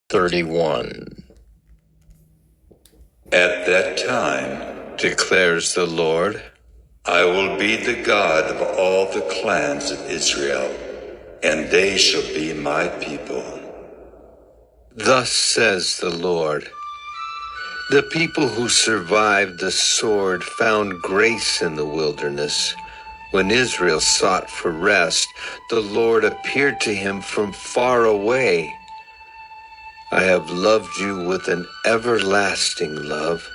31. At that time, declares the Lord, I will be the God of all the clans of Israel, and they shall be my people. Thus says the Lord, the people who survived the sword found grace in the wilderness. When Israel sought for rest, the Lord appeared to him from far away. I have loved you with an everlasting love.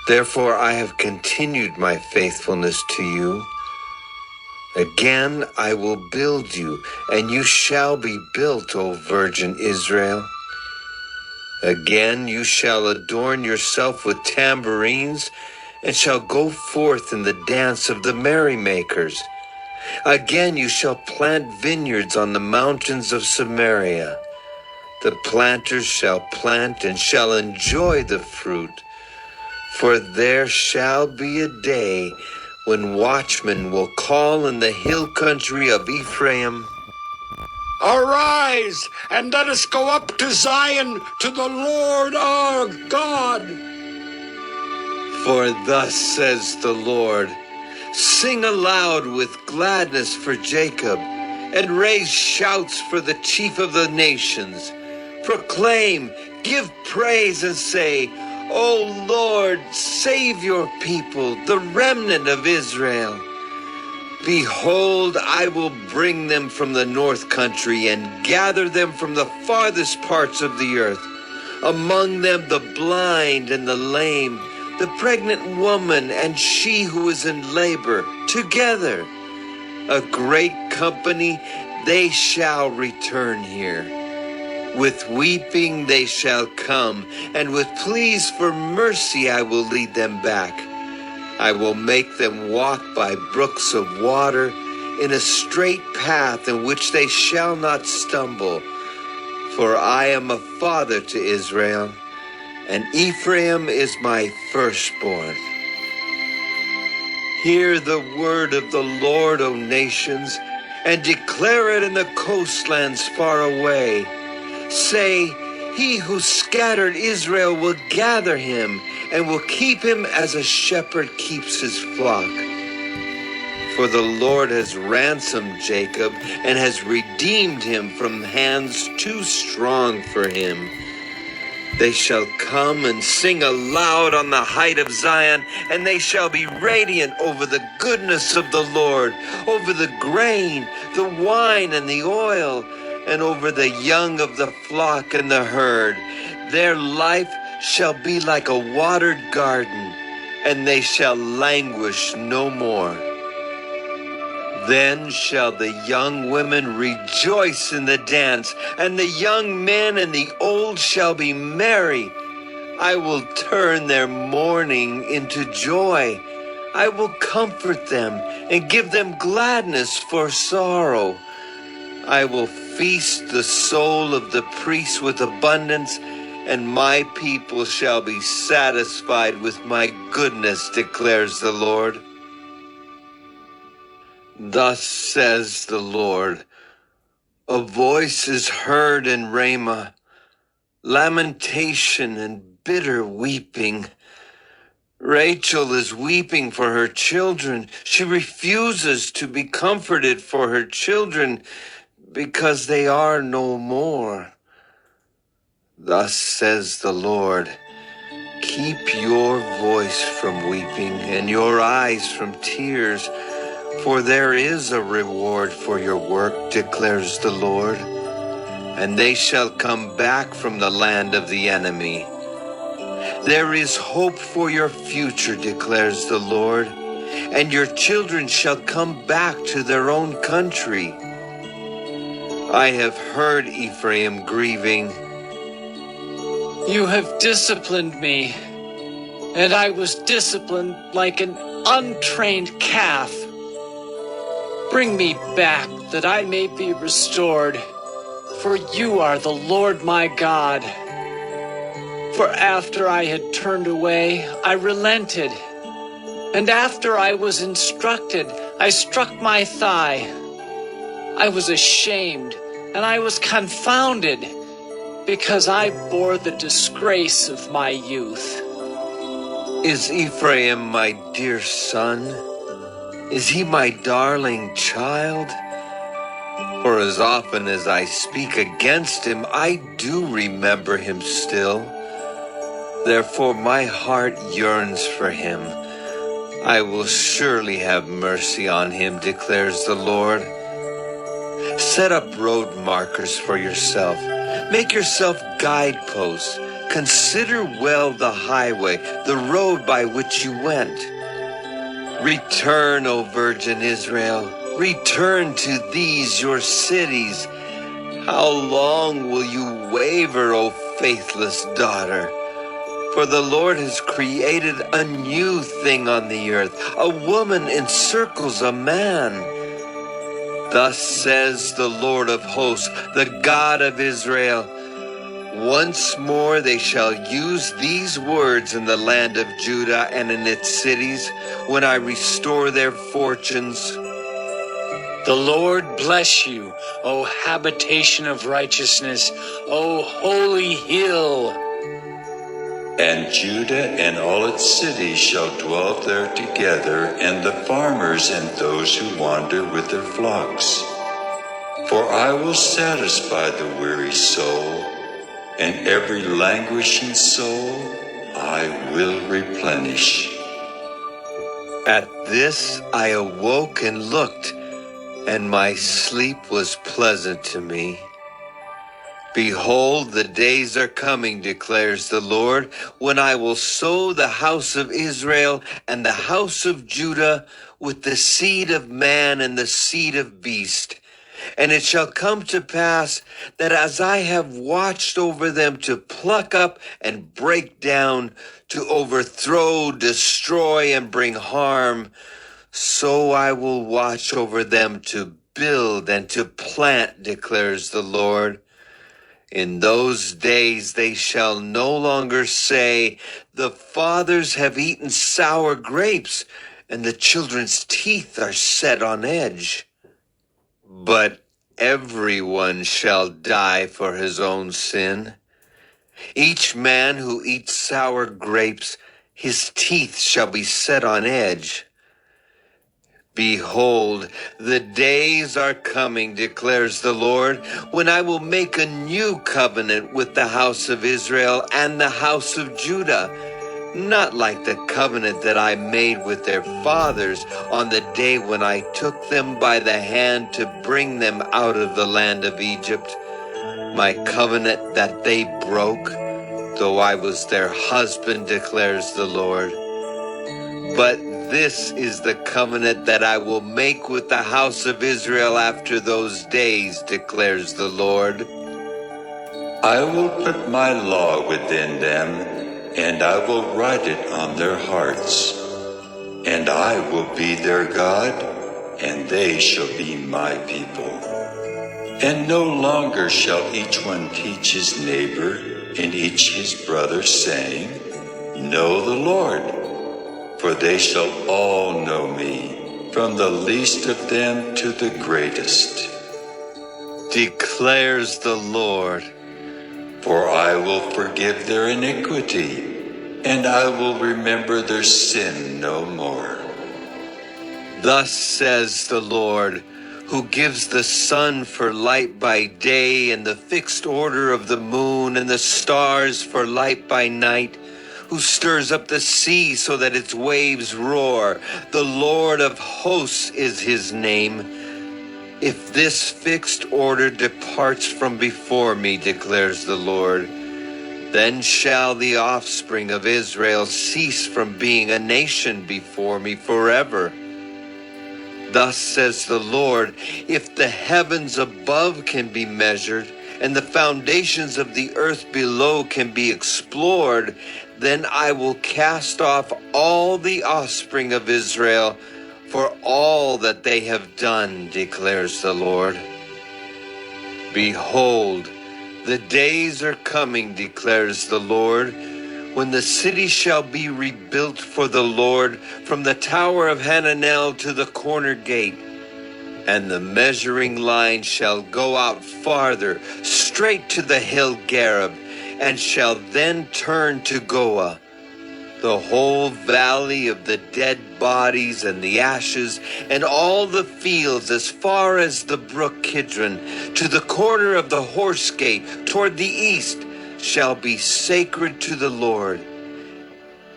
Therefore I have continued my faithfulness to you. Again I will build you, and you shall be built, O Virgin Israel. Again you shall adorn yourself with tambourines, and shall go forth in the dance of the merrymakers. Again you shall plant vineyards on the mountains of Samaria. The planters shall plant and shall enjoy the fruit. For there shall be a day when watchmen will call in the hill country of Ephraim, Arise, and let us go up to Zion, to the Lord our God. For thus says the Lord, sing aloud with gladness for Jacob, and raise shouts for the chief of the nations. Proclaim, give praise, and say, O Lord, save your people, the remnant of Israel. Behold, I will bring them from the north country and gather them from the farthest parts of the earth. Among them the blind and the lame, the pregnant woman and she who is in labor, together. A great company, they shall return here. With weeping they shall come, and with pleas for mercy I will lead them back. I will make them walk by brooks of water in a straight path in which they shall not stumble. For I am a father to Israel, and Ephraim is my firstborn. Hear the word of the Lord, O nations, and declare it in the coastlands far away. Say, he who scattered Israel will gather him, and will keep him as a shepherd keeps his flock. For the Lord has ransomed Jacob, and has redeemed him from hands too strong for him. They shall come and sing aloud on the height of Zion, and they shall be radiant over the goodness of the Lord, over the grain, the wine, and the oil, and over the young of the flock and the herd. Their life shall be like a watered garden, and they shall languish no more. Then shall the young women rejoice in the dance, and the young men and the old shall be merry. I will turn their mourning into joy. I will comfort them and give them gladness for sorrow. I will feast the soul of the priests with abundance, and my people shall be satisfied with my goodness, declares the Lord. Thus says the Lord, a voice is heard in Ramah, lamentation and bitter weeping. Rachel is weeping for her children. She refuses to be comforted for her children because they are no more. Thus says the Lord, keep your voice from weeping and your eyes from tears, for there is a reward for your work, declares the Lord, and they shall come back from the land of the enemy. There is hope for your future, declares the Lord, and your children shall come back to their own country. I have heard Ephraim grieving. You have disciplined me, and I was disciplined like an untrained calf. Bring me back that I may be restored, for you are the Lord my God. For after I had turned away, I relented, and after I was instructed, I struck my thigh. I was ashamed, and I was confounded. because I bore the disgrace of my youth. Is Ephraim my dear son? Is he my darling child? For as often as I speak against him, I do remember him still. Therefore my heart yearns for him. I will surely have mercy on him, declares the Lord. Set up road markers for yourself. Make yourself guideposts. Consider well the highway, the road by which you went. Return, O Virgin Israel. Return to these your cities. How long will you waver, O faithless daughter? For the Lord has created a new thing on the earth. A woman encircles a man. Thus says the Lord of hosts, the God of Israel, once more they shall use these words in the land of Judah and in its cities, when I restore their fortunes. The Lord bless you, O habitation of righteousness, O holy hill. And Judah and all its cities shall dwell there together, and the farmers and those who wander with their flocks. For I will satisfy the weary soul, and every languishing soul I will replenish. At this I awoke and looked, and my sleep was pleasant to me. Behold, the days are coming, declares the Lord, when I will sow the house of Israel and the house of Judah with the seed of man and the seed of beast. And it shall come to pass that as I have watched over them to pluck up and break down, to overthrow, destroy, and bring harm, so I will watch over them to build and to plant, declares the Lord. In those days they shall no longer say, the fathers have eaten sour grapes, and the children's teeth are set on edge. But everyone shall die for his own sin. Each man who eats sour grapes, his teeth shall be set on edge. Behold, the days are coming, declares the Lord, when I will make a new covenant with the house of Israel and the house of Judah, not like the covenant that I made with their fathers on the day when I took them by the hand to bring them out of the land of Egypt, my covenant that they broke, though I was their husband, declares the Lord. But this is the covenant that I will make with the house of Israel after those days, declares the Lord. I will put my law within them, and I will write it on their hearts. And I will be their God, and they shall be my people. And no longer shall each one teach his neighbor and each his brother, saying, Know the Lord. For they shall all know me, from the least of them to the greatest, declares the Lord. For I will forgive their iniquity, and I will remember their sin no more. Thus says the Lord, who gives the sun for light by day, and the fixed order of the moon, and the stars for light by night, who stirs up the sea so that its waves roar. The Lord of hosts is his name. If this fixed order departs from before me, declares the Lord, then shall the offspring of Israel cease from being a nation before me forever. Thus says the Lord, if the heavens above can be measured, and the foundations of the earth below can be explored, then I will cast off all the offspring of Israel for all that they have done, declares the Lord. Behold, the days are coming, declares the Lord, when the city shall be rebuilt for the Lord, from the tower of Hananel to the corner gate. And the measuring line shall go out farther, straight to the hill Gareb, and shall then turn to Goa. The whole valley of the dead bodies and the ashes, and all the fields as far as the brook Kidron, to the corner of the horse gate toward the east, shall be sacred to the Lord.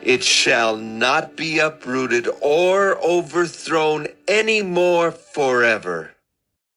It shall not be uprooted or overthrown any more forever.